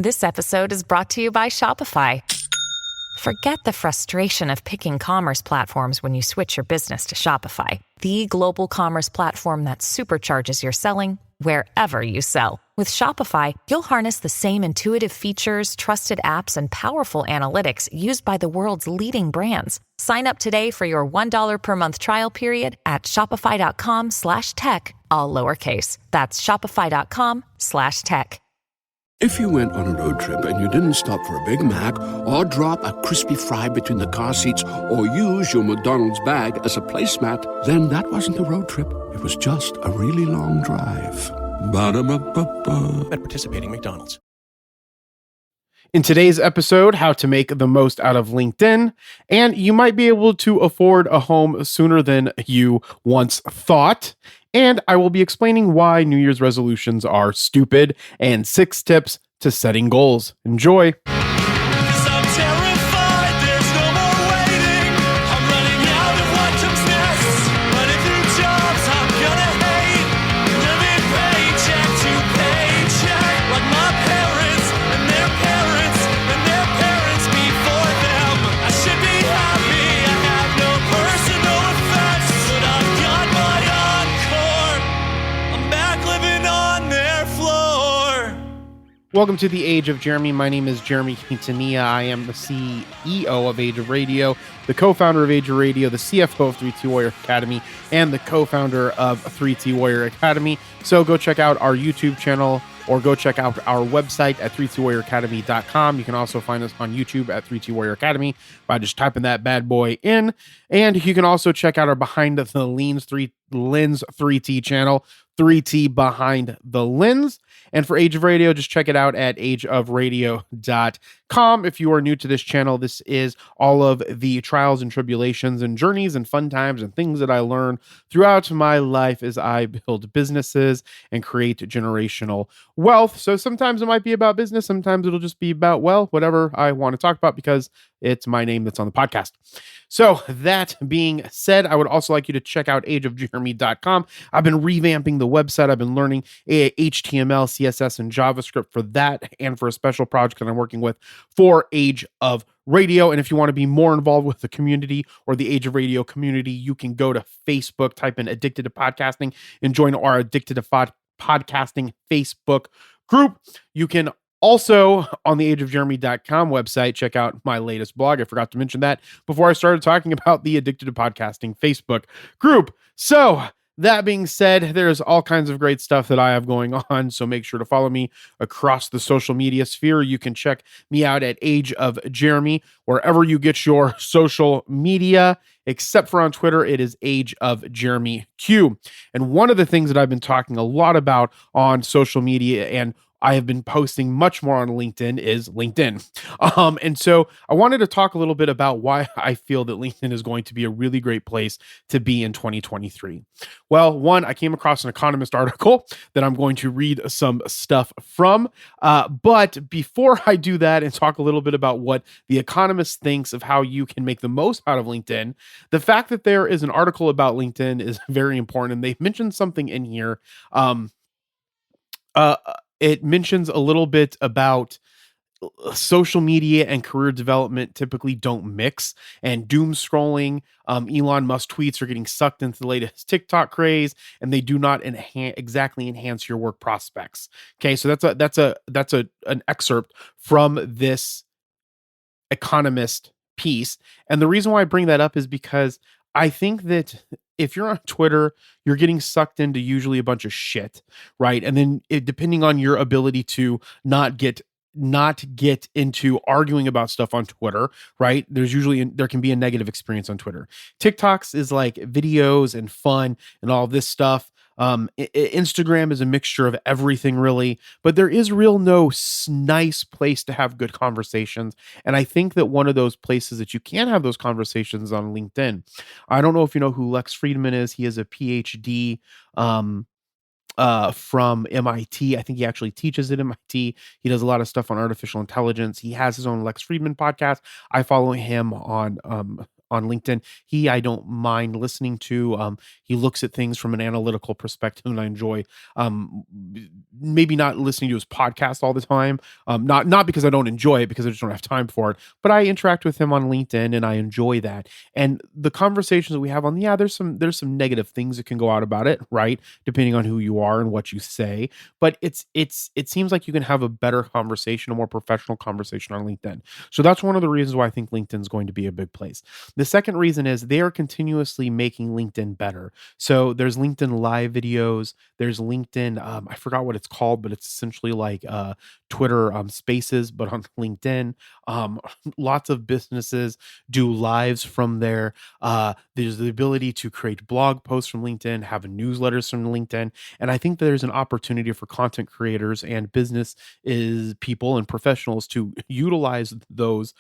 This episode is brought to you by Shopify. Forget the frustration of picking commerce platforms when you switch your business to Shopify, the global commerce platform that supercharges your selling wherever you sell. With Shopify, you'll harness the same intuitive features, trusted apps, and powerful analytics used by the world's leading brands. Sign up today for your $1 per month trial period at shopify.com/tech, all lowercase. That's shopify.com/tech. If you went on a road trip and you didn't stop for a Big Mac or drop a crispy fry between the car seats or use your McDonald's bag as a placemat, then that wasn't a road trip. It was just a really long drive. Ba-da-ba-ba-ba. At participating McDonald's. In today's episode, how to make the most out of LinkedIn, and you might be able to afford a home sooner than you once thought. And I will be explaining why New Year's resolutions are stupid and 6 tips to setting goals. Enjoy. Welcome to the Age of Jeremy. My name is Jeremy Quintanilla. I am the CEO of Age of Radio, the co-founder of Age of Radio, the CFO of 3T Warrior Academy, and the co-founder of 3T Warrior Academy. So go check out our YouTube channel or go check out our website at 3twarrioracademy.com. You can also find us on YouTube at 3T Warrior Academy by just typing that bad boy in. And you can also check out our Behind the Lens 3T channel, 3T Behind the Lens. And for Age of Radio, just check it out at ageofradio.com. If you are new to this channel, this is all of the trials and tribulations and journeys and fun times and things that I learn throughout my life as I build businesses and create generational wealth. So sometimes it might be about business. Sometimes it'll just be about, well, whatever I want to talk about because it's my name that's on the podcast. So that being said, I would also like you to check out ageofjeremy.com. I've been revamping the website. I've been learning HTML, CSS, and JavaScript for that and for a special project that I'm working with for Age of Radio. And if you want to be more involved with the community or the Age of Radio community, you can go to Facebook, type in Addicted to Podcasting, and join our Addicted to Podcasting Facebook group. You can also, on the ageofjeremy.com website, check out my latest blog. I forgot to mention that before I started talking about the Addicted to Podcasting Facebook group. So, that being said, there's all kinds of great stuff that I have going on, so make sure to follow me across the social media sphere. You can check me out at Age of Jeremy, wherever you get your social media, except for on Twitter, it is Age of Jeremy Q. And one of the things that I've been talking a lot about on social media, and I have been posting much more on LinkedIn, is LinkedIn. And so I wanted to talk a little bit about why I feel that LinkedIn is going to be a really great place to be in 2023. Well, one, I came across an Economist article that I'm going to read some stuff from. But before I do that and talk a little bit about what the Economist thinks of how you can make the most out of LinkedIn, the fact that there is an article about LinkedIn is very important. And they've mentioned something in here. It mentions a little bit about social media and career development typically don't mix, and doom scrolling. Elon Musk tweets are getting sucked into the latest TikTok craze, and they do not exactly enhance your work prospects. Okay, so that's an excerpt from this Economist piece, and the reason why I bring that up is because I think that if you're on Twitter, you're getting sucked into usually a bunch of shit, right? And then depending on your ability to not get into arguing about stuff on Twitter, right? There can be a negative experience on Twitter. TikToks is like videos and fun and all this stuff. Instagram is a mixture of everything, really, but there is no nice place to have good conversations. And I think that one of those places that you can have those conversations on LinkedIn. I don't know if you know who Lex Friedman is. He is a PhD from MIT. I think he actually teaches at MIT. He does a lot of stuff on artificial intelligence. He has his own Lex Friedman podcast. I follow him on on LinkedIn. I don't mind listening to. He looks at things from an analytical perspective, and I enjoy maybe not listening to his podcast all the time. Not because I don't enjoy it, because I just don't have time for it. But I interact with him on LinkedIn, and I enjoy that. And the conversations that we have on, yeah, there's some negative things that can go out about it, right? Depending on who you are and what you say. But it seems like you can have a better conversation, a more professional conversation on LinkedIn. So that's one of the reasons why I think LinkedIn is going to be a big place. The second reason is they are continuously making LinkedIn better. So there's LinkedIn live videos. There's LinkedIn. I forgot what it's called, but it's essentially like Twitter Spaces, but on LinkedIn. Um, Lots of businesses do lives from there. There's the ability to create blog posts from LinkedIn, have newsletters from LinkedIn, and I think there's an opportunity for content creators and business is people and professionals to utilize those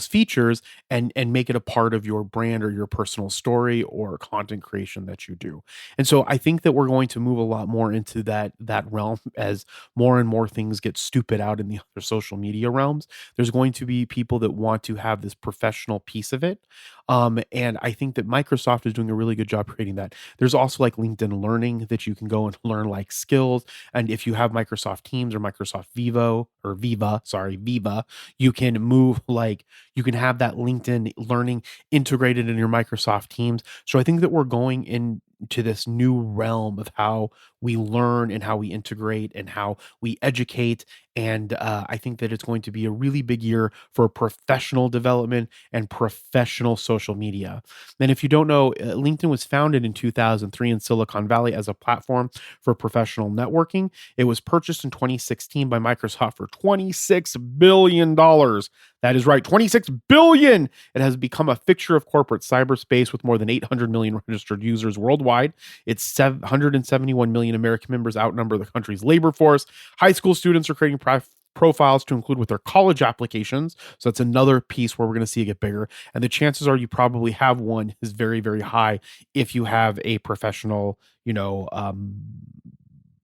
features and make it a part of your brand or your personal story or content creation that you do. And so I think that we're going to move a lot more into that realm as more and more things get stupid out in the other social media realms. There's going to be people that want to have this professional piece of it. And I think that Microsoft is doing a really good job creating that. There's also like LinkedIn Learning that you can go and learn like skills. And if you have Microsoft Teams or Microsoft Viva, you can move like you can have that LinkedIn Learning integrated in your Microsoft Teams. So I think that we're going into this new realm of how we learn and how we integrate and how we educate. And I think that it's going to be a really big year for professional development and professional social media. And if you don't know, LinkedIn was founded in 2003 in Silicon Valley as a platform for professional networking. It was purchased in 2016 by Microsoft for $26 billion. That is right, 26 billion. It has become a fixture of corporate cyberspace with more than 800 million registered users worldwide. Its 771 million American members outnumber the country's labor force. High school students are creating profiles to include with their college applications. So that's another piece where we're going to see it get bigger. And the chances are you probably have one is very, very high if you have a professional,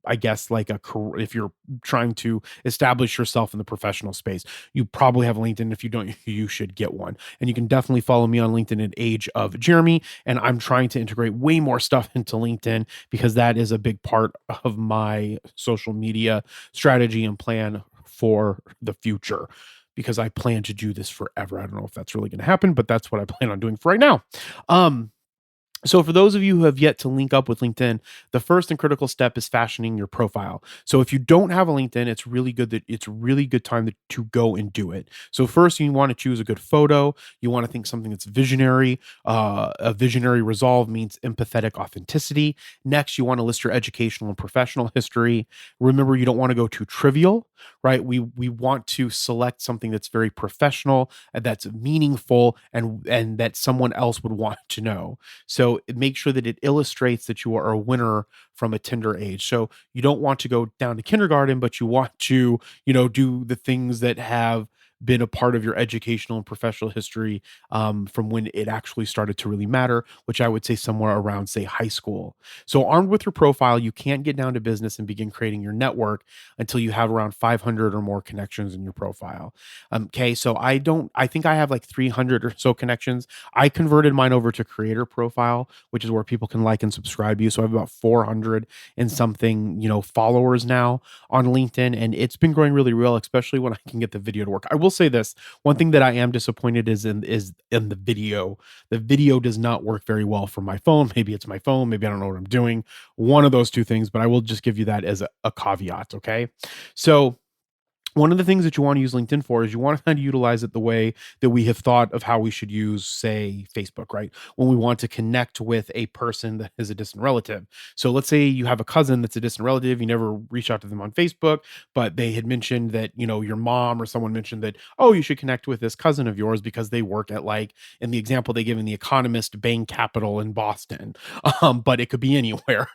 I guess like if you're trying to establish yourself in the professional space, you probably have LinkedIn. If you don't, you should get one. And you can definitely follow me on LinkedIn at Age of Jeremy. And I'm trying to integrate way more stuff into LinkedIn because that is a big part of my social media strategy and plan for the future. Because I plan to do this forever. I don't know if that's really going to happen, but that's what I plan on doing for right now. So for those of you who have yet to link up with LinkedIn, the first and critical step is fashioning your profile. So if you don't have a LinkedIn, it's a really good time to go and do it. So first you want to choose a good photo. You want to think something that's visionary. A visionary resolve means empathetic authenticity. Next, you want to list your educational and professional history. Remember, you don't want to go too trivial, right? We want to select something that's very professional and that's meaningful and that someone else would want to know. So make sure that it illustrates that you are a winner from a tender age. So you don't want to go down to kindergarten, but you want to, do the things that have been a part of your educational and professional history from when it actually started to really matter, which I would say somewhere around, say, high school. So armed with your profile, you can't get down to business and begin creating your network until you have around 500 or more connections in your profile. Okay, so I think I have like 300 or so connections. I converted mine over to creator profile, which is where people can like and subscribe to you. So I have about 400 and something, followers now on LinkedIn, and it's been growing really real, especially when I can get the video to work. I will say this, one thing that I am disappointed is in the video. The video does not work very well from my phone. Maybe it's my phone, maybe I don't know what I'm doing. One of those two things, but I will just give you that as a caveat, okay? So one of the things that you want to use LinkedIn for is you want to kind of utilize it the way that we have thought of how we should use, say, Facebook, right? When we want to connect with a person that is a distant relative. So let's say you have a cousin that's a distant relative, you never reach out to them on Facebook, but they had mentioned that, your mom or someone mentioned that, oh, you should connect with this cousin of yours because they work at, like, in the example they give in The Economist, Bain Capital in Boston. But it could be anywhere.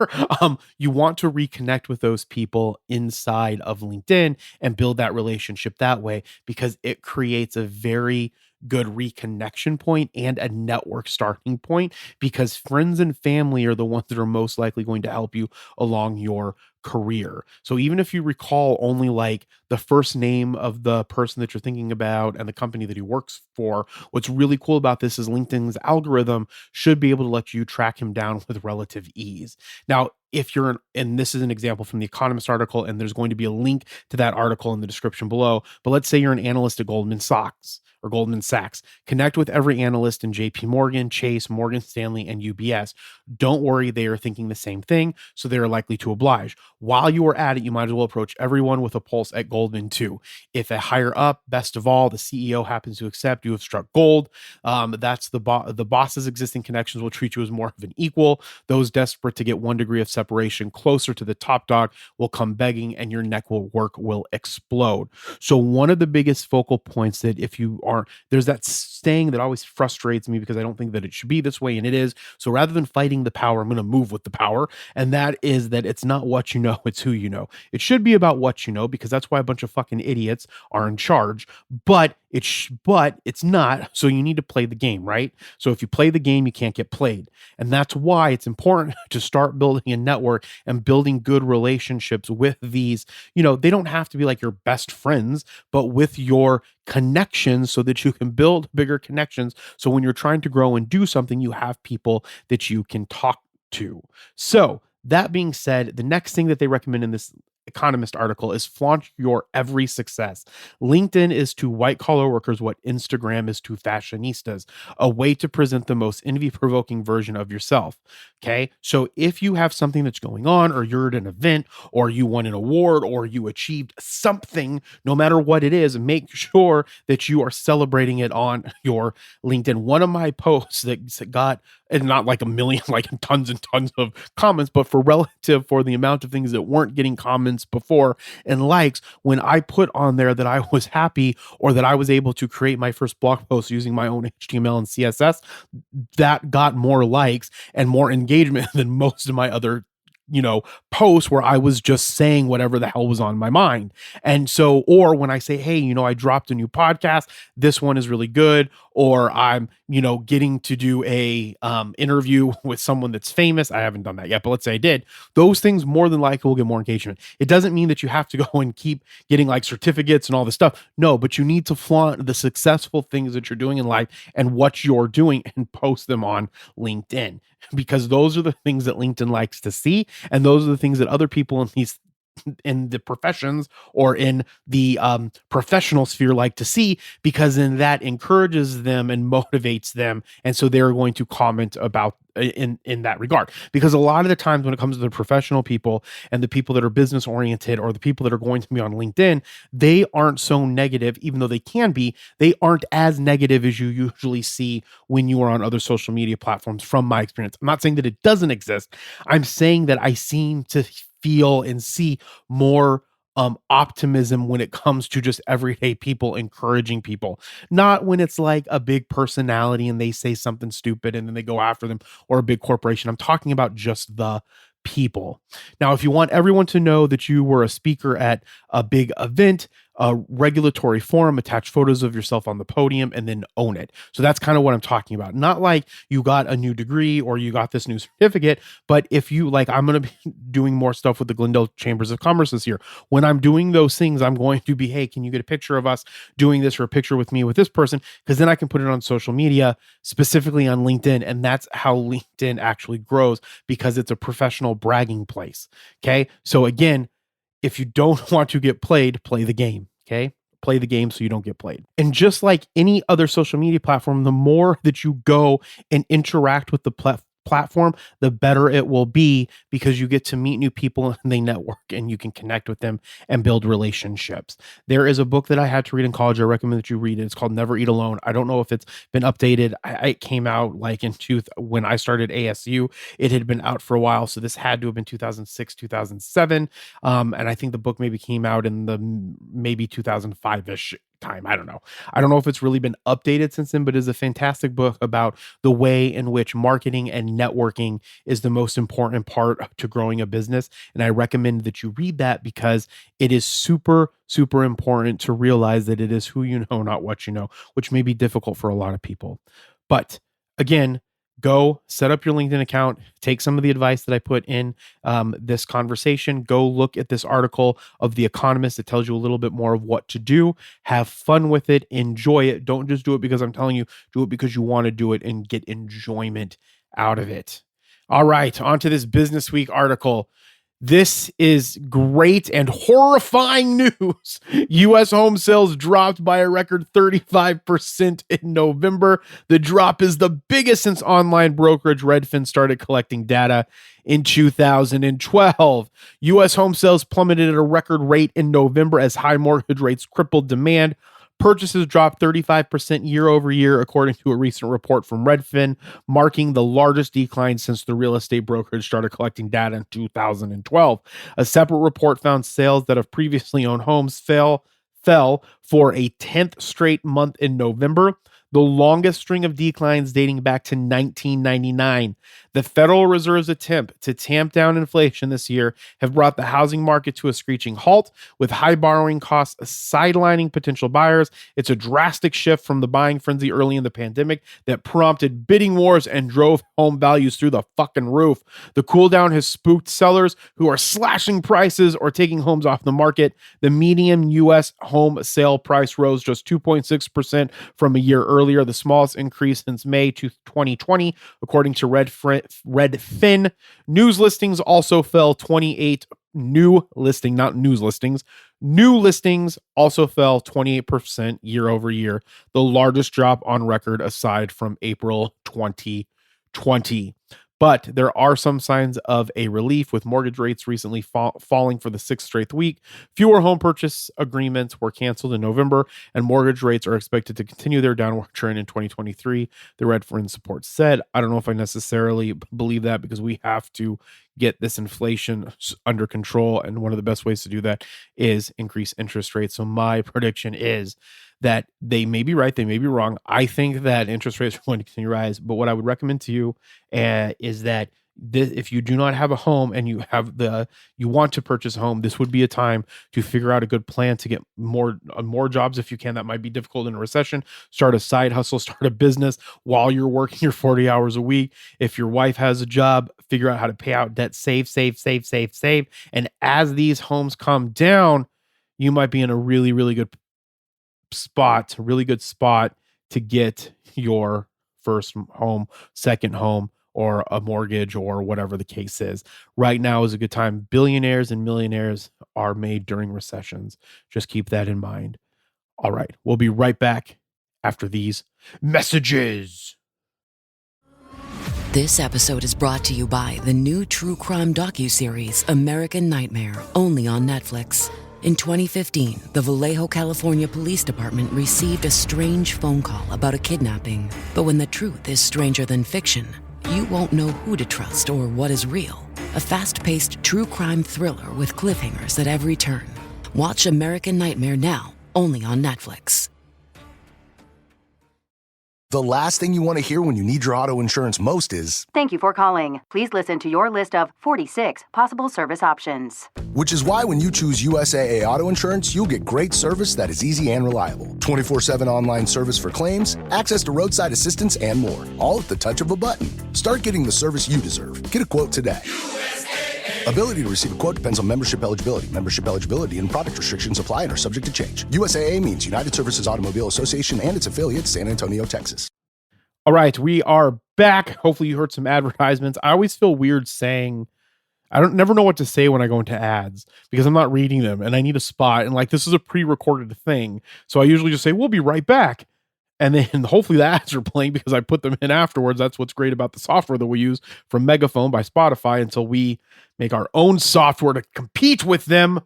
You want to reconnect with those people inside of LinkedIn and build that relationship that way because it creates a very good reconnection point and a network starting point because friends and family are the ones that are most likely going to help you along your career. So even if you recall only like the first name of the person that you're thinking about and the company that he works for, what's really cool about this is LinkedIn's algorithm should be able to let you track him down with relative ease. Now, if you're and this is an example from the Economist article, and there's going to be a link to that article in the description below, but let's say you're an analyst at Goldman Sachs or Goldman Sachs. Connect with every analyst in JP Morgan, Chase, Morgan Stanley, and UBS. Don't worry, they are thinking the same thing, so they are likely to oblige. While you are at it, you might as well approach everyone with a pulse at Goldman too. If a higher up, best of all, the CEO happens to accept, you have struck gold. That's the boss's existing connections will treat you as more of an equal. Those desperate to get 1 degree of separation closer to the top dog will come begging, and your network will explode. So one of the biggest focal points that if you are, there's that saying that always frustrates me because I don't think that it should be this way, and it is. So rather than fighting the power, I'm going to move with the power. And that is that it's not what you know, it's who you know. It should be about what you know, because that's why a bunch of fucking idiots are in charge. But it's not. So you need to play the game, right? So if you play the game, you can't get played. And that's why it's important to start building a network and building good relationships with these, they don't have to be like your best friends, but with your connections, so that you can build bigger connections. So when you're trying to grow and do something, you have people that you can talk to. So that being said, the next thing that they recommend in this Economist article is flaunt your every success. LinkedIn is to white collar workers what Instagram is to fashionistas, a way to present the most envy provoking version of yourself. Okay. So if you have something that's going on, or you're at an event, or you won an award, or you achieved something, no matter what it is, make sure that you are celebrating it on your LinkedIn. One of my posts that got, and not like a million, like tons and tons of comments, but for the amount of things that weren't getting comments before and likes, when I put on there that I was happy, or that I was able to create my first blog post using my own HTML and CSS, that got more likes and more engagement than most of my other posts where I was just saying whatever the hell was on my mind. And so, or when I say, hey, I dropped a new podcast, this one is really good, or I'm, getting to do a interview with someone that's famous. I haven't done that yet, but let's say I did. Those things more than likely will get more engagement. It doesn't mean that you have to go and keep getting like certificates and all this stuff. No, but you need to flaunt the successful things that you're doing in life and what you're doing and post them on LinkedIn, because those are the things that LinkedIn likes to see. And those are the things that other people in the professions or in the professional sphere like to see, because then that encourages them and motivates them. And so they're going to comment about in that regard, because a lot of the times when it comes to the professional people and the people that are business oriented, or the people that are going to be on LinkedIn, they aren't so negative, even though they can be. They aren't as negative as you usually see when you are on other social media platforms, from my experience. I'm not saying that it doesn't exist. I'm saying that I seem to feel and see more optimism when it comes to just everyday people encouraging people, not when it's like a big personality and they say something stupid and then they go after them, or a big corporation. I'm talking about just the people. Now, if you want everyone to know that you were a speaker at a big event, a regulatory forum, attach photos of yourself on the podium, and then own it. So that's kind of what I'm talking about. Not like you got a new degree or you got this new certificate, but if you like, I'm going to be doing more stuff with the Glendale Chambers of Commerce this year. When I'm doing those things, I'm going to be, hey, can you get a picture of us doing this, or a picture with me with this person? Because then I can put it on social media, specifically on LinkedIn. And that's how LinkedIn actually grows, because it's a professional bragging place. Okay. So again, if you don't want to get played, play the game. Okay. Play the game so you don't get played. And just like any other social media platform, the more that you go and interact with the platform, the better it will be, because you get to meet new people and they network and you can connect with them and build relationships. There is a book that I had to read in college. I recommend that you read it. It's called Never Eat Alone. I don't know if it's been updated. It came out like when I started ASU. It had been out for a while, so this had to have been 2006, 2007. And I think the book maybe came out in the maybe 2005-ish time. I don't know. I don't know if it's really been updated since then, but it's a fantastic book about the way in which marketing and networking is the most important part to growing a business. And I recommend that you read that, because it is super, super important to realize that it is who you know, not what you know, which may be difficult for a lot of people. But again, go set up your LinkedIn account, take some of the advice that I put in this conversation, go look at this article of The Economist that tells you a little bit more of what to do, have fun with it, enjoy it. Don't just do it because I'm telling you, do it because you want to do it and get enjoyment out of it. All right, on to this Business Week article. This is great and horrifying news. U.S. home sales dropped by a record 35% in November. The drop is the biggest since online brokerage Redfin started collecting data in 2012. U.S. home sales plummeted at a record rate in November as high mortgage rates crippled demand. Purchases dropped 35% year over year, according to a recent report from Redfin, marking the largest decline since the real estate brokerage started collecting data in 2012. A separate report found sales that have previously owned homes fell for a 10th straight month in November, the longest string of declines dating back to 1999. The Federal Reserve's attempt to tamp down inflation this year have brought the housing market to a screeching halt, with high borrowing costs sidelining potential buyers. It's a drastic shift from the buying frenzy early in the pandemic that prompted bidding wars and drove home values through the fucking roof. The cool down has spooked sellers who are slashing prices or taking homes off the market. The median U.S. home sale price rose just 2.6% from a year earlier, the smallest increase since May 2020, according to Redfin. News listings also fell 28. New listings also fell 28% year over year, the largest drop on record aside from April 2020. But there are some signs of a relief, with mortgage rates recently falling for the sixth straight week. Fewer home purchase agreements were canceled in November, and mortgage rates are expected to continue their downward trend in 2023, the Redfin support said. I don't know if I necessarily believe that, because we have to get this inflation under control, and one of the best ways to do that is increase interest rates. So my prediction is that they may be right, they may be wrong. I think that interest rates are going to continue to rise, but what I would recommend to you is that if you do not have a home and you want to purchase a home, this would be a time to figure out a good plan to get more jobs if you can. That might be difficult in a recession. Start a side hustle, start a business while you're working your 40 hours a week. If your wife has a job, figure out how to pay out debt, save. And as these homes come down, you might be in a really, really good spot to get your first home, second home, or a mortgage, or whatever the case is. Right now is a good time. Billionaires and millionaires are made during recessions. Just keep that in mind. All right, we'll be right back after these messages. This episode is brought to you by the new true crime docuseries American Nightmare, only on Netflix. In 2015, the Vallejo, California Police Department received a strange phone call about a kidnapping. But when the truth is stranger than fiction, you won't know who to trust or what is real. A fast-paced true crime thriller with cliffhangers at every turn. Watch American Nightmare now, only on Netflix. The last thing you want to hear when you need your auto insurance most is, "Thank you for calling. Please listen to your list of 46 possible service options." which is why when you choose USAA Auto Insurance, you'll get great service that is easy and reliable. 24/7 online service for claims, access to roadside assistance, and more. All at the touch of a button. Start getting the service you deserve. Get a quote today. Ability to receive a quote depends on membership eligibility. Membership eligibility and product restrictions apply and are subject to change. USAA means United Services Automobile Association and its affiliate, San Antonio, Texas. All right, we are back. Hopefully you heard some advertisements. I always feel weird saying, I never know what to say when I go into ads because I'm not reading them and I need a spot. And like, this is a pre-recorded thing. So I usually just say, we'll be right back. And then hopefully the ads are playing because I put them in afterwards. That's what's great about the software that we use from Megaphone by Spotify until we make our own software to compete with them.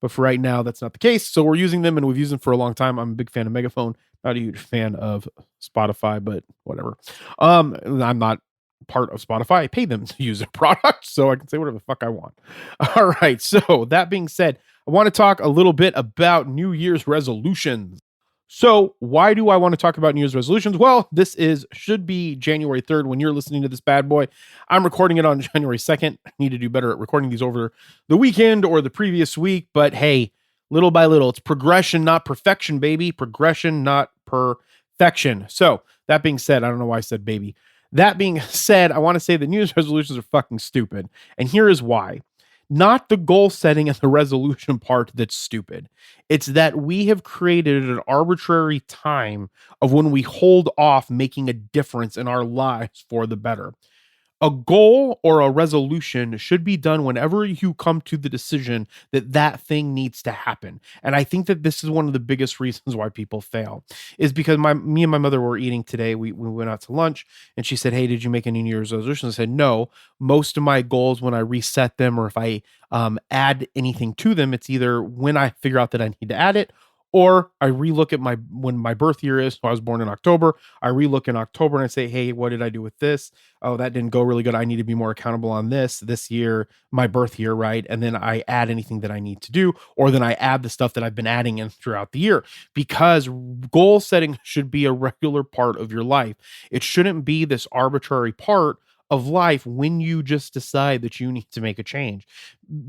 But for right now, that's not the case. So we're using them and we've used them for a long time. I'm a big fan of Megaphone, not a huge fan of Spotify, but whatever. I'm not part of Spotify. I pay them to use their product, so I can say whatever the fuck I want. All right. So that being said, I want to talk a little bit about New Year's resolutions. So why do I want to talk about New Year's resolutions? Well, this should be January 3rd when you're listening to this bad boy. I'm recording it on January 2nd. I need to do better at recording these over the weekend or the previous week. But hey, little by little, it's progression, not perfection, baby. Progression, not perfection. So that being said, I don't know why I said baby. That being said, I want to say the New Year's resolutions are fucking stupid. And here is why. Not the goal setting and the resolution part that's stupid. It's that we have created an arbitrary time of when we hold off making a difference in our lives for the better. A goal or a resolution should be done whenever you come to the decision that that thing needs to happen. And I think that this is one of the biggest reasons why people fail is because me and my mother were eating today. We went out to lunch and she said, "Hey, did you make any New Year's resolutions?" I said, "No." Most of my goals, when I reset them or if I add anything to them, it's either when I figure out that I need to add it or I relook at when my birth year is. So I was born in October. I relook in October and I say, "Hey, what did I do with this? Oh, that didn't go really good. I need to be more accountable on this year, my birth year, right?" And then I add anything that I need to do, or then I add the stuff that I've been adding in throughout the year because goal setting should be a regular part of your life. It shouldn't be this arbitrary part of life when you just decide that you need to make a change.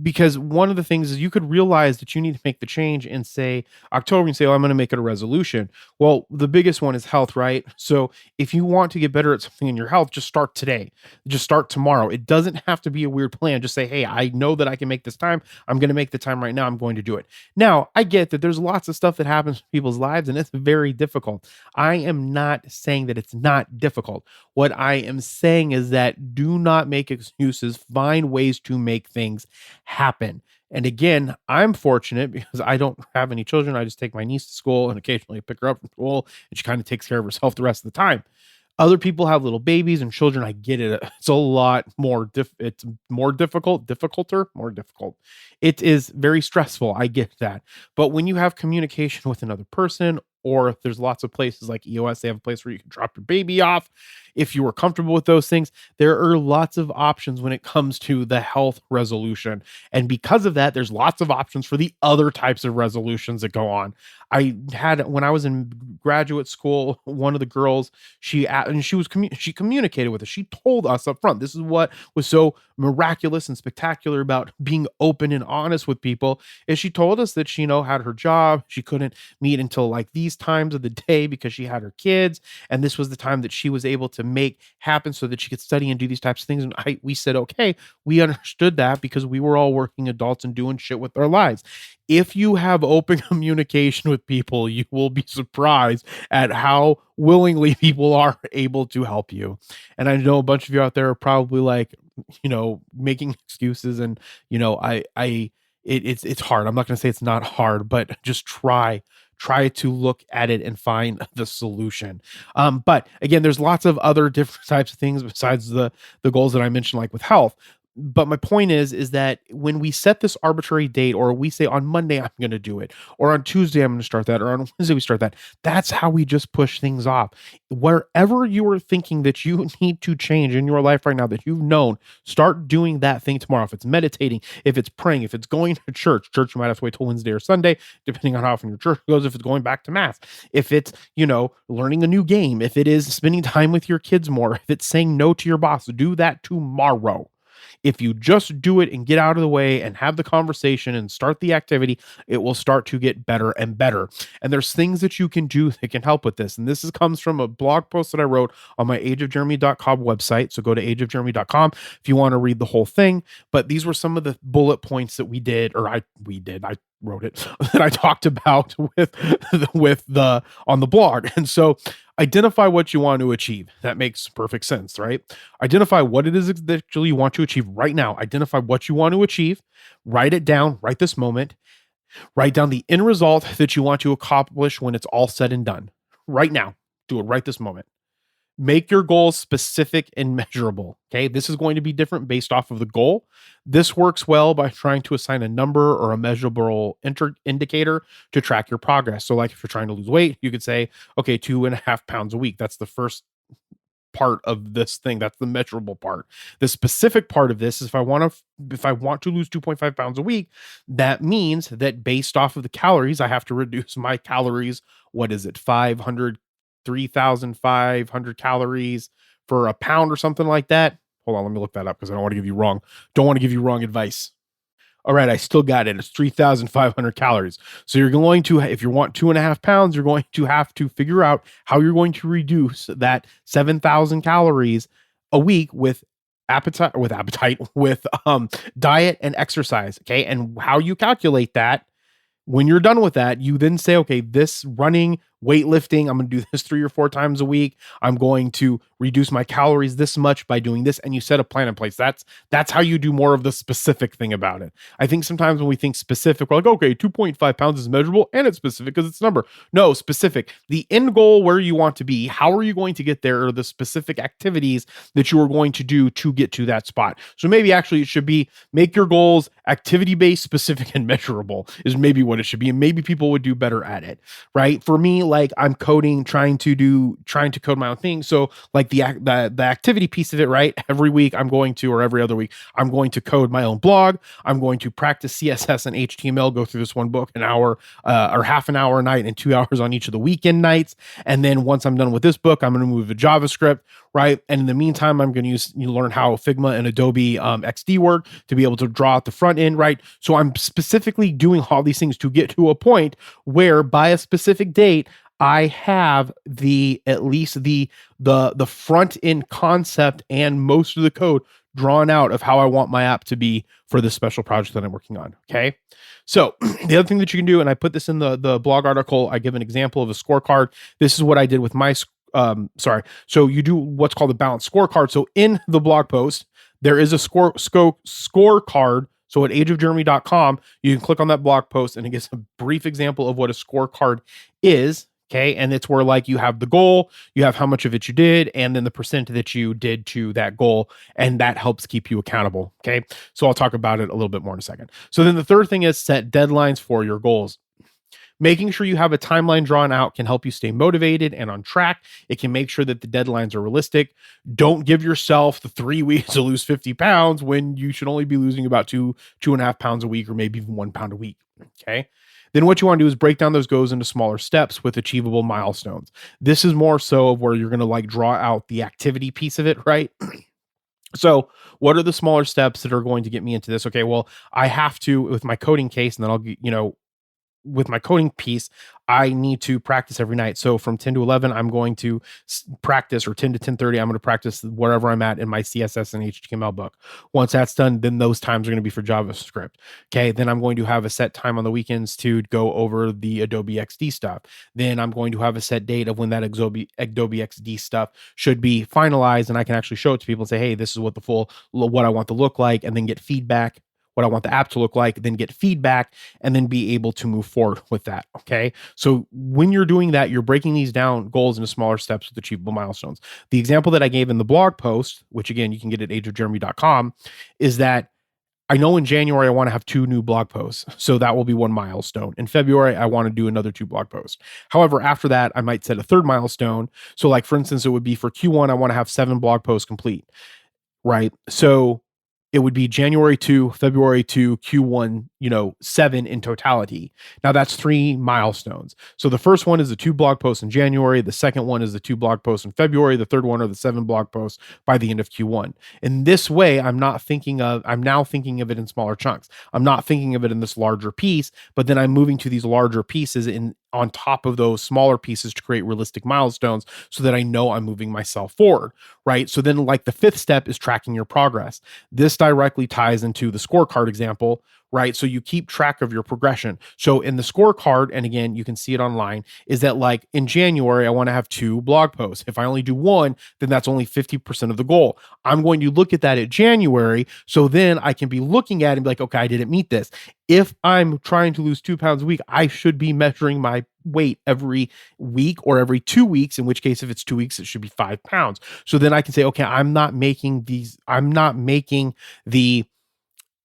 Because one of the things is you could realize that you need to make the change and say October and say, "Oh, I'm going to make it a resolution." Well, the biggest one is health, right? So if you want to get better at something in your health, just start today. Just start tomorrow. It doesn't have to be a weird plan. Just say, "Hey, I know that I can make this time. I'm going to make the time right now. I'm going to do it." Now, I get that there's lots of stuff that happens in people's lives and it's very difficult. I am not saying that it's not difficult. What I am saying is that do not make excuses. Find ways to make things happen. And again, I'm fortunate because I don't have any children. I just take my niece to school and occasionally pick her up from school, and she kind of takes care of herself the rest of the time. Other people have little babies and children. I get it. It's a lot more it's more more difficult. It is very stressful. I get that. But when you have communication with another person, or if there's lots of places like EOS, they have a place where you can drop your baby off. If you are comfortable with those things, there are lots of options when it comes to the health resolution. And because of that, there's lots of options for the other types of resolutions that go on. I had when I was in graduate school, one of the girls, she communicated with us. She told us up front, this is what was so miraculous and spectacular about being open and honest with people, is she told us that she had her job. She couldn't meet until like these times of the day because she had her kids, and this was the time that she was able to make happen so that she could study and do these types of things. And we said, okay, we understood that because we were all working adults and doing shit with our lives. If you have open communication with people, you will be surprised at how willingly people are able to help you. And I know a bunch of you out there are probably like, making excuses, and it's hard. I'm not going to say it's not hard, but just try to look at it and find the solution. But again, there's lots of other different types of things besides the goals that I mentioned, like with health. But my point is that when we set this arbitrary date, or we say on Monday I'm going to do it, or on Tuesday I'm going to start that, or on Wednesday we start that, that's how we just push things off. Wherever you are thinking that you need to change in your life right now, that you've known, start doing that thing tomorrow. If it's meditating, if it's praying, if it's going to church, you might have to wait till Wednesday or Sunday, depending on how often your church goes. If it's going back to mass, if it's learning a new game, if it is spending time with your kids more, if it's saying no to your boss, do that tomorrow. If you just do it and get out of the way and have the conversation and start the activity, it will start to get better and better. And there's things that you can do that can help with this. And this comes from a blog post that I wrote on my ageofjeremy.com website. So go to ageofjeremy.com if you want to read the whole thing. But these were some of the bullet points that I wrote it, that I talked about with the on the blog. And so identify what you want to achieve. That makes perfect sense, right? Identify what it is that you want to achieve right now. Identify what you want to achieve. Write it down right this moment. Write down the end result that you want to accomplish when it's all said and done. Right now. Do it right this moment. Make your goals specific and measurable. Okay. This is going to be different based off of the goal. This works well by trying to assign a number or a measurable indicator to track your progress. So, like if you're trying to lose weight, you could say, okay, 2.5 pounds a week. That's the first part of this thing. That's the measurable part. The specific part of this is if I want to lose 2.5 pounds a week, that means that based off of the calories, I have to reduce my calories. What is it? 3,500 calories for a pound or something like that. Hold on, let me look that up because I don't want to give you wrong advice. All right, I still got it. It's 3,500 calories. So you're going to, if you want 2.5 pounds, you're going to have to figure out how you're going to reduce that 7,000 calories a week with diet and exercise. Okay. And how you calculate that, when you're done with that, you then say, okay, this running, weightlifting, I'm going to do this 3 or 4 times a week. I'm going to reduce my calories this much by doing this. And you set a plan in place. That's how you do more of the specific thing about it. I think sometimes when we think specific, we're like, okay, 2.5 pounds is measurable and it's specific because it's a number. No, specific. The end goal, where you want to be, how are you going to get there, are the specific activities that you are going to do to get to that spot. So maybe actually it should be make your goals activity-based, specific, and measurable is maybe what it should be. And maybe people would do better at it, right? For me, like I'm coding, trying to code my own thing. So like the activity piece of it, right? Every week I'm going to, or every other week, I'm going to code my own blog. I'm going to practice CSS and HTML, go through this one book, an hour or half an hour a night and 2 hours on each of the weekend nights. And then once I'm done with this book, I'm going to move to JavaScript, right? And in the meantime, I'm going to learn how Figma and Adobe XD work to be able to draw out the front end, right? So I'm specifically doing all these things to get to a point where by a specific date, I have at least the front end concept and most of the code drawn out of how I want my app to be for this special project that I'm working on. Okay. So the other thing that you can do, and I put this in the blog article, I give an example of a scorecard. This is what I did with my, so you do what's called a balanced scorecard. So in the blog post, there is a scorecard. So at ageofjeremy.com, you can click on that blog post and it gives a brief example of what a scorecard is. Okay. And it's where like you have the goal, you have how much of it you did, and then the percent that you did to that goal. And that helps keep you accountable. Okay. So I'll talk about it a little bit more in a second. So then the third thing is set deadlines for your goals. Making sure you have a timeline drawn out can help you stay motivated and on track. It can make sure that the deadlines are realistic. Don't give yourself the 3 weeks to lose 50 pounds when you should only be losing about 2.5 pounds a week, or maybe even 1 pound a week. Okay. Then what you want to do is break down those goals into smaller steps with achievable milestones. This is more so of where you're going to like draw out the activity piece of it, right? So what are the smaller steps that are going to get me into this? Okay, well, I have to, with my coding case, and then I'll, with my coding piece, I need to practice every night. So from 10 to 11, I'm going to practice, or 10 to 10:30, I'm going to practice wherever I'm at in my CSS and HTML book. Once that's done, then those times are going to be for JavaScript. Okay. Then I'm going to have a set time on the weekends to go over the Adobe XD stuff. Then I'm going to have a set date of when that Adobe XD stuff should be finalized. And I can actually show it to people and say, hey, this is what I want to look like, and then get feedback, what I want the app to look like, then get feedback, and then be able to move forward with that. Okay. So when you're doing that, you're breaking these down goals into smaller steps with achievable milestones. The example that I gave in the blog post, which again, you can get at ageofjeremy.com, is that I know in January, I want to have 2 new blog posts. So that will be 1 milestone. In February, I want to do another 2 blog posts. However, after that, I might set a 3rd milestone. So like, for instance, it would be for Q1, I want to have 7 blog posts complete, right? So it would be January 2, February 2, Q1, 7 in totality. Now that's 3 milestones. So the first one is the 2 blog posts in January. The second one is the 2 blog posts in February. The third one are the 7 blog posts by the end of Q1. In this way, I'm now thinking of it in smaller chunks. I'm not thinking of it in this larger piece, but then I'm moving to these larger pieces on top of those smaller pieces to create realistic milestones so that I know I'm moving myself forward, right? So then like the 5th step is tracking your progress. This directly ties into the scorecard example, right? So you keep track of your progression. So in the scorecard, and again, you can see it online, is that like in January, I want to have 2 blog posts. If I only do 1, then that's only 50% of the goal. I'm going to look at that at January. So then I can be looking at it and be like, okay, I didn't meet this. If I'm trying to lose 2 pounds a week, I should be measuring my weight every week or every 2 weeks, in which case, if it's 2 weeks, it should be 5 pounds. So then I can say, okay, I'm not making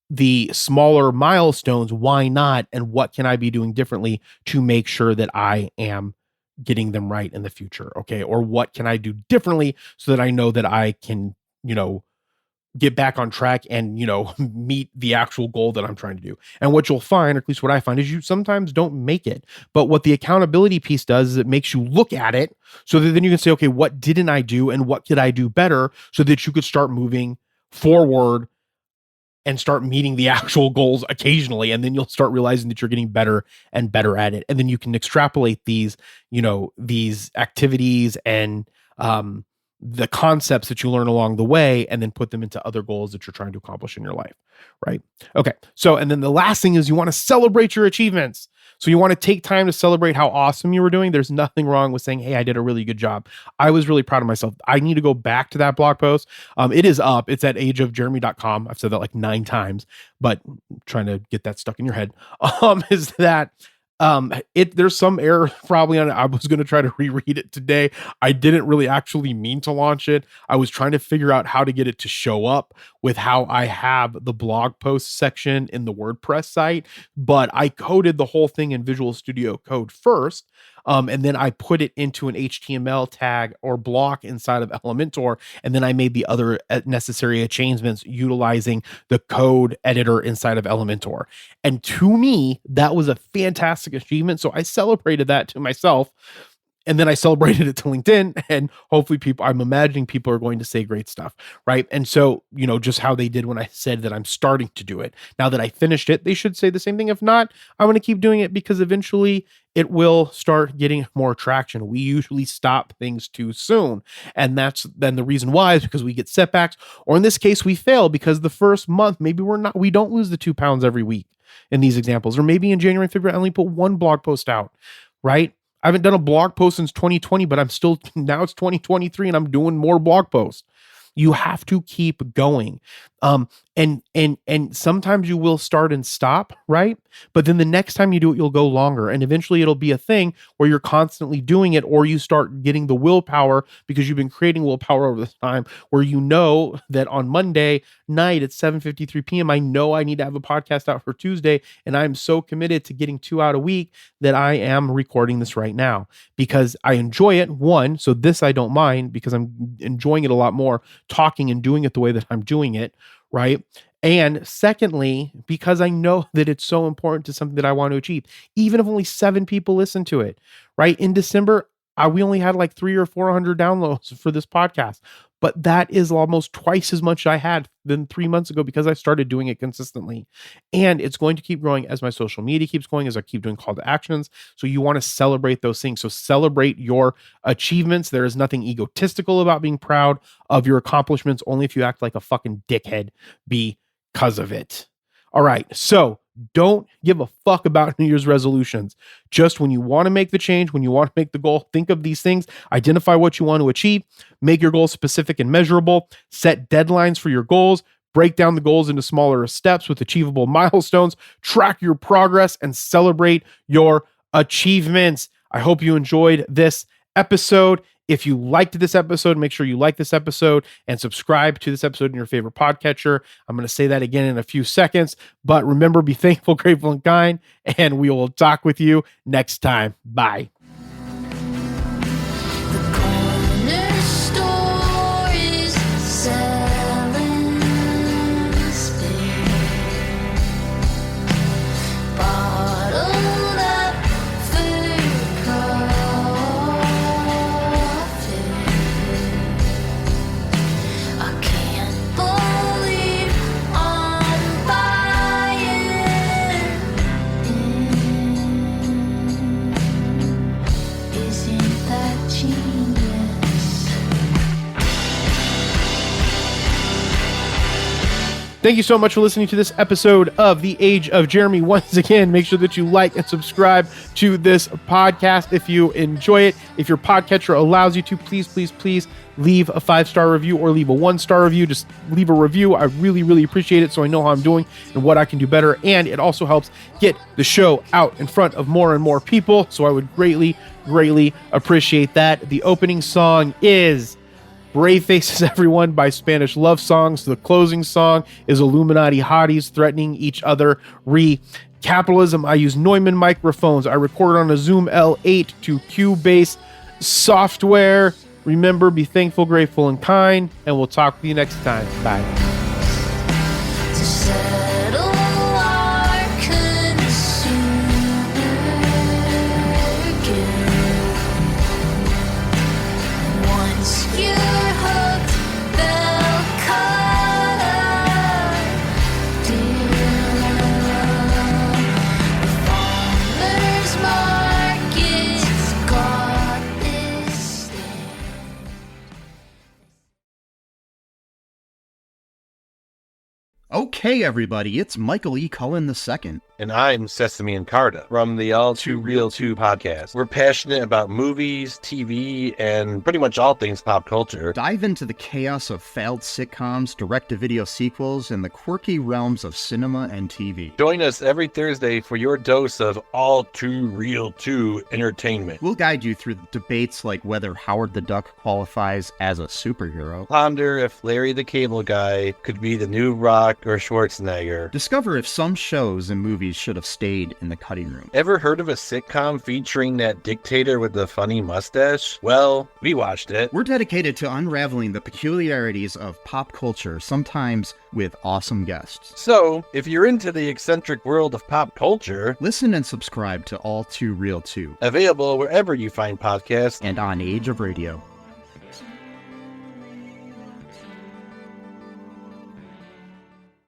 the smaller milestones. Why not? And what can I be doing differently to make sure that I am getting them right in the future? Okay. Or what can I do differently so that I know that I can, get back on track and, meet the actual goal that I'm trying to do. And what you'll find, or at least what I find, is you sometimes don't make it. But what the accountability piece does is it makes you look at it so that then you can say, okay, what didn't I do and what could I do better, so that you could start moving forward and start meeting the actual goals occasionally. And then you'll start realizing that you're getting better and better at it. And then you can extrapolate these, these activities and the concepts that you learn along the way, and then put them into other goals that you're trying to accomplish in your life. Right. Okay. So, and then the last thing is you want to celebrate your achievements. So you want to take time to celebrate how awesome you were doing. There's nothing wrong with saying, hey, I did a really good job. I was really proud of myself. I need to go back to that blog post. It is up. It's at ageofjeremy.com. I've said that like 9 times, but I'm trying to get that stuck in your head. Is that there's some error probably on it. I was going to try to reread it today. I didn't really actually mean to launch it. I was trying to figure out how to get it to show up with how I have the blog post section in the WordPress site, but I coded the whole thing in Visual Studio Code first. And then I put it into an HTML tag or block inside of Elementor. And then I made the other necessary changements utilizing the code editor inside of Elementor. And to me, that was a fantastic achievement. So I celebrated that to myself. And then I celebrated it to LinkedIn, and hopefully I'm imagining people are going to say great stuff, right? And so, just how they did when I said that I'm starting to do it. Now that I finished it, they should say the same thing. If not, I'm going to keep doing it because eventually it will start getting more traction. We usually stop things too soon. And that's then the reason why is because we get setbacks, or in this case, we fail because the first month, maybe we don't lose the 2 pounds every week in these examples, or maybe in January and February, I only put 1 blog post out, right? I haven't done a blog post since 2020, but now it's 2023 and I'm doing more blog posts. You have to keep going. And sometimes you will start and stop, right? But then the next time you do it, you'll go longer. And eventually it'll be a thing where you're constantly doing it, or you start getting the willpower because you've been creating willpower over this time, where you know that on Monday night at 7:53 p.m., I know I need to have a podcast out for Tuesday. And I'm so committed to getting 2 out a week that I am recording this right now because I enjoy it. One, so this I don't mind because I'm enjoying it a lot more, talking and doing it the way that I'm doing it. Right. And secondly, because I know that it's so important to something that I want to achieve, even if only 7 people listen to it, right? In December, we only had like 300 or 400 downloads for this podcast, but that is almost twice as much I had than 3 months ago because I started doing it consistently. And it's going to keep growing as my social media keeps going, as I keep doing call to actions. So you want to celebrate those things. So celebrate your achievements. There is nothing egotistical about being proud of your accomplishments, only if you act like a fucking dickhead because of it. All right. So don't give a fuck about New Year's resolutions. Just when you want to make the change, when you want to make the goal, think of these things, identify what you want to achieve, make your goals specific and measurable, set deadlines for your goals, break down the goals into smaller steps with achievable milestones, track your progress, and celebrate your achievements. I hope you enjoyed this episode. If you liked this episode, make sure you like this episode and subscribe to this episode in your favorite podcatcher. I'm going to say that again in a few seconds, but remember, be thankful, grateful, and kind, and we will talk with you next time. Bye. Thank you so much for listening to this episode of The Age of Jeremy. Once again, make sure that you like and subscribe to this podcast if you enjoy it. If your podcatcher allows you to, please leave a 5-star review or leave a 1-star review. Just leave a review. I really, really appreciate it so I know how I'm doing and what I can do better. And it also helps get the show out in front of more and more people. So I would greatly, greatly appreciate that. The opening song is Brave Faces Everyone by Spanish Love Songs. The closing song is Illuminati Hotties Threatening Each Other Capitalism. I use Neumann microphones. I record on a Zoom L8 to Cubase software. Remember, be thankful, grateful, and kind, and we'll talk with you next time. Bye. Okay, everybody, it's Michael E. Cullen II. And I'm Sesame and Carta from the All Too Real 2 podcast. We're passionate about movies, TV, and pretty much all things pop culture. Dive into the chaos of failed sitcoms, direct-to-video sequels, and the quirky realms of cinema and TV. Join us every Thursday for your dose of All Too Real 2 entertainment. We'll guide you through debates like whether Howard the Duck qualifies as a superhero. Ponder if Larry the Cable Guy could be the new Rock or Schwarzenegger. Discover if some shows and movies should have stayed in the cutting room. Ever heard of a sitcom featuring that dictator with the funny mustache? Well, we watched it. We're dedicated to unraveling the peculiarities of pop culture, sometimes with awesome guests. So, if you're into the eccentric world of pop culture, listen and subscribe to All Too Real 2. Available wherever you find podcasts and on Age of Radio.